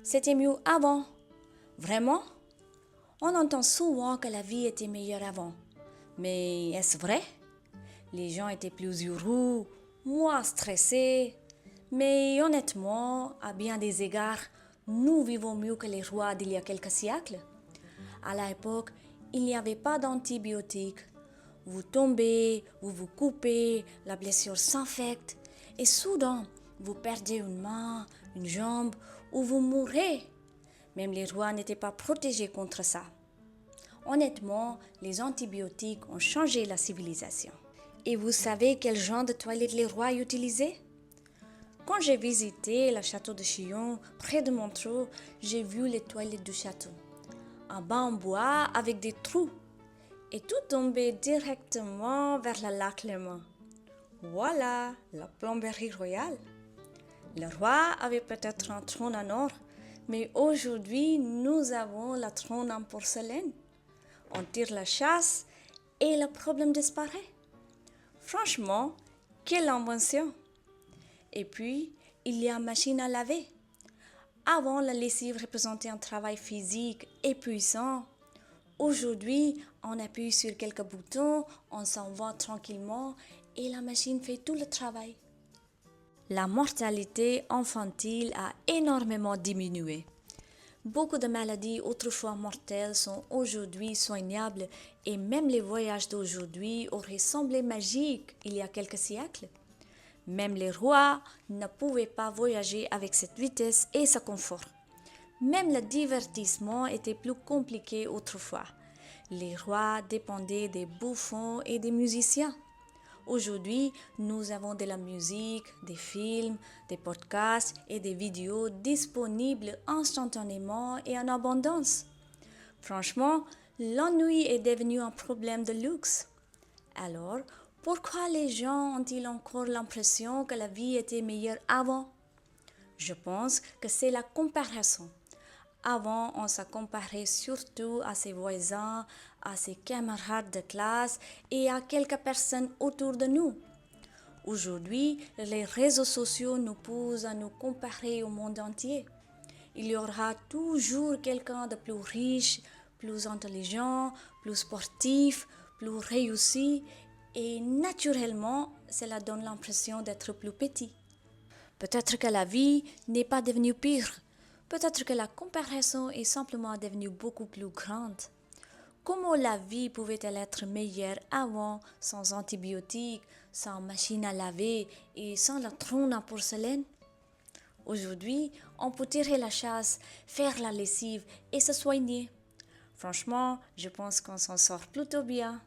C'était mieux avant. Vraiment? On entend souvent que la vie était meilleure avant. Mais est-ce vrai? Les gens étaient plus heureux, moins stressés. Mais honnêtement, à bien des égards, nous vivons mieux que les rois d'il y a quelques siècles. À l'époque, il n'y avait pas d'antibiotiques. Vous tombez, vous vous coupez, la blessure s'infecte et soudain, vous perdez une main, une jambe ou vous mourrez. Même les rois n'étaient pas protégés contre ça. Honnêtement, les antibiotiques ont changé la civilisation. Et vous savez quel genre de toilette les rois utilisaient? Quand j'ai visité le château de Chillon, près de Montreux, j'ai vu les toilettes du château. Un bain en bois avec des trous. Et tout tombait directement vers le lac Léman. Voilà, la plomberie royale. Le roi avait peut-être un trône en or, mais aujourd'hui, nous avons la trône en porcelaine. On tire la chasse et le problème disparaît. Franchement, quelle invention! Et puis, il y a une machine à laver. Avant, la lessive représentait un travail physique épuisant. Aujourd'hui, on appuie sur quelques boutons, on s'en va tranquillement et la machine fait tout le travail. La mortalité infantile a énormément diminué. Beaucoup de maladies autrefois mortelles sont aujourd'hui soignables et même les voyages d'aujourd'hui auraient semblé magiques il y a quelques siècles. Même les rois ne pouvaient pas voyager avec cette vitesse et ce confort. Même le divertissement était plus compliqué autrefois. Les rois dépendaient des bouffons et des musiciens. Aujourd'hui, nous avons de la musique, des films, des podcasts et des vidéos disponibles instantanément et en abondance. Franchement, l'ennui est devenu un problème de luxe. Alors, pourquoi les gens ont-ils encore l'impression que la vie était meilleure avant? Je pense que c'est la comparaison. Avant, on se comparait surtout à ses voisins, à ses camarades de classe et à quelques personnes autour de nous. Aujourd'hui, les réseaux sociaux nous poussent à nous comparer au monde entier. Il y aura toujours quelqu'un de plus riche, plus intelligent, plus sportif, plus réussi et naturellement, cela donne l'impression d'être plus petit. Peut-être que la vie n'est pas devenue pire. Peut-être que la comparaison est simplement devenue beaucoup plus grande. Comment la vie pouvait-elle être meilleure avant, sans antibiotiques, sans machine à laver et sans la trône en porcelaine? Aujourd'hui, on peut tirer la chasse, faire la lessive et se soigner. Franchement, je pense qu'on s'en sort plutôt bien.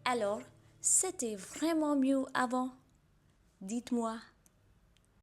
Alors, c'était vraiment mieux avant? Dites-moi.